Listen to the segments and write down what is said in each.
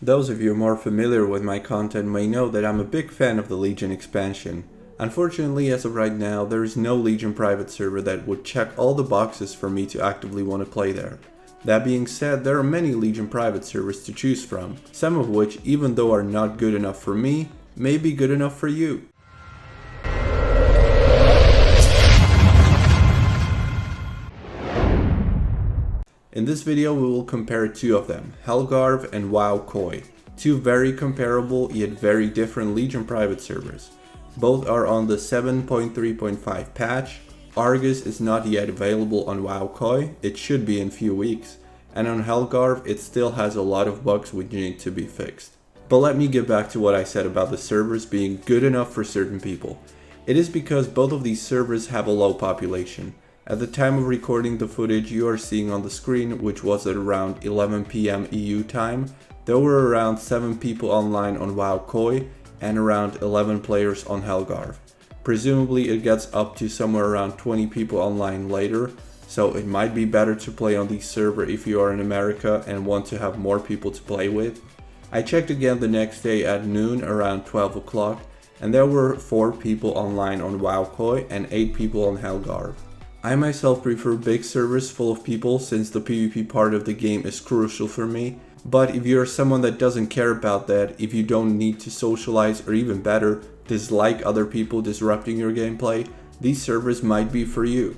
Those of you more familiar with my content may know that I'm a big fan of the Legion expansion. Unfortunately, as of right now, there is no Legion private server that would check all the boxes for me to actively want to play there. That being said, there are many Legion private servers to choose from, some of which, even though are not good enough for me, may be good enough for you. In this video we will compare two of them, Hellgarve and WoW Koi. Two very comparable yet very different Legion private servers. Both are on the 7.3.5 patch. Argus is not yet available on WoW Koi, it should be in few weeks. And on Hellgarve it still has a lot of bugs which need to be fixed. But let me get back to what I said about the servers being good enough for certain people. It is because both of these servers have a low population. At the time of recording the footage you are seeing on the screen, which was at around 11 PM EU time, there were around 7 people online on WoW Koi and around 11 players on Hellgarve. Presumably it gets up to somewhere around 20 people online later, so it might be better to play on this server if you are in America and want to have more people to play with. I checked again the next day at noon around 12 o'clock and there were 4 people online on WoW Koi and 8 people on Hellgarve. I myself prefer big servers full of people since the PvP part of the game is crucial for me, but if you're someone that doesn't care about that, if you don't need to socialize or even better, dislike other people disrupting your gameplay, these servers might be for you.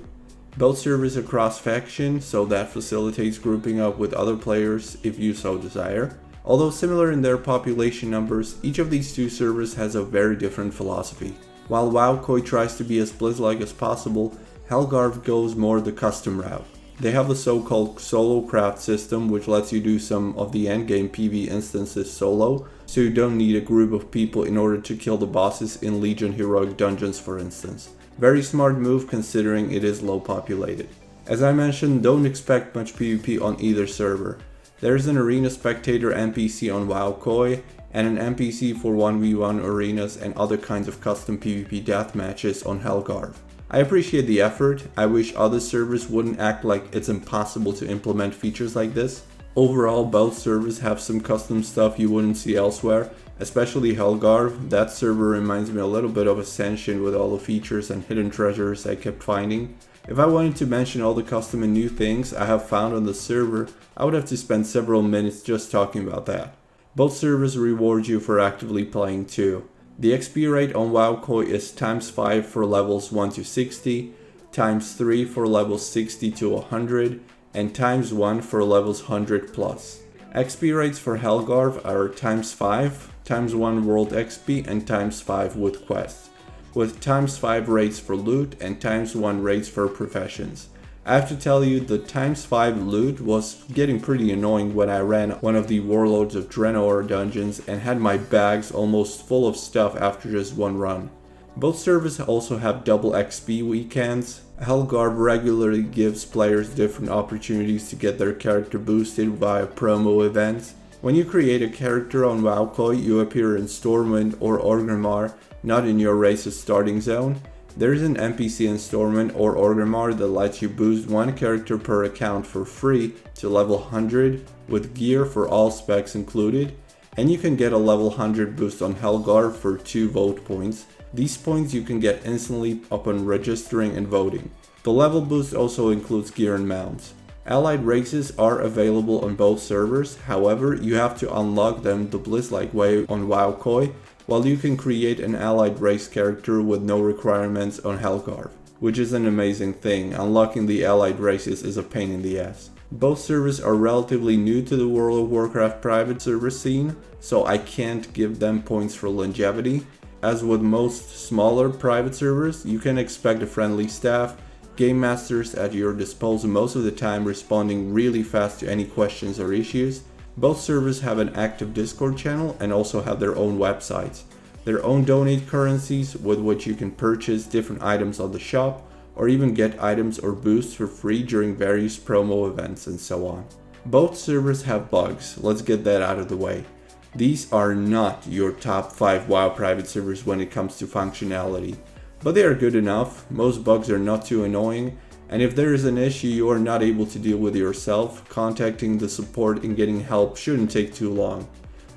Both servers are cross-faction, so that facilitates grouping up with other players if you so desire. Although similar in their population numbers, each of these two servers has a very different philosophy. While WoW Koi tries to be as Blizz-like as possible, Hellgarve goes more the custom route. They have the so-called solo craft system which lets you do some of the endgame PvE instances solo, so you don't need a group of people in order to kill the bosses in Legion heroic dungeons for instance. Very smart move considering it is low populated. As I mentioned, don't expect much PvP on either server. There's an arena spectator NPC on WoW Koi and an NPC for 1v1 arenas and other kinds of custom PvP deathmatches on Hellgarve. I appreciate the effort. I wish other servers wouldn't act like it's impossible to implement features like this. Overall, both servers have some custom stuff you wouldn't see elsewhere, especially Hellgarve. That server reminds me a little bit of Ascension with all the features and hidden treasures I kept finding. If I wanted to mention all the custom and new things I have found on the server, I would have to spend several minutes just talking about that. Both servers reward you for actively playing too. The XP rate on WoW Koi is ×5 for levels 1 to 60, ×3 for levels 60 to 100, and ×1 for levels 100 plus. XP rates for Hellgarve are ×5, ×1 world XP and ×5 with quests, with ×5 rates for loot and ×1 rates for professions. I have to tell you, the ×5 loot was getting pretty annoying when I ran one of the Warlords of Draenor dungeons and had my bags almost full of stuff after just one run. Both servers also have double XP weekends. Hellgarve regularly gives players different opportunities to get their character boosted via promo events. When you create a character on WoW Koi, you appear in Stormwind or Orgrimmar, not in your race's starting zone. There is an NPC in Stormwind or Orgrimmar that lets you boost one character per account for free to level 100 with gear for all specs included, and you can get a level 100 boost on Hellgarve for 2 vote points. These points you can get instantly upon registering and voting. The level boost also includes gear and mounts. Allied races are available on both servers, however you have to unlock them the Blizz-like way on WoW Koi, while you can create an allied race character with no requirements on Hellgarve, which is an amazing thing. Unlocking the allied races is a pain in the ass. Both servers are relatively new to the World of Warcraft private server scene, so I can't give them points for longevity. As with most smaller private servers, you can expect a friendly staff, game masters at your disposal most of the time responding really fast to any questions or issues. Both servers have an active Discord channel and also have their own websites, their own donate currencies with which you can purchase different items on the shop or even get items or boosts for free during various promo events and so on. Both servers have bugs, let's get that out of the way. These are not your top 5 WoW private servers when it comes to functionality, but they are good enough. Most bugs are not too annoying, and if there is an issue you are not able to deal with yourself, contacting the support and getting help shouldn't take too long.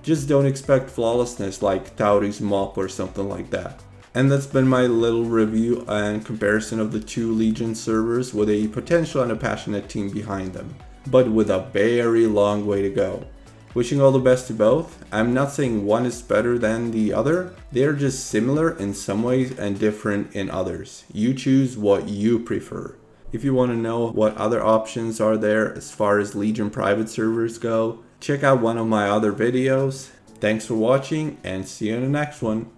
Just don't expect flawlessness like Tauri's mop or something like that. And that's been my little review and comparison of the two Legion servers with a potential and a passionate team behind them, but with a very long way to go. Wishing all the best to both. I'm not saying one is better than the other, they're just similar in some ways and different in others. You choose what you prefer. If you want to know what other options are there as far as Legion private servers go, check out one of my other videos. Thanks for watching and see you in the next one.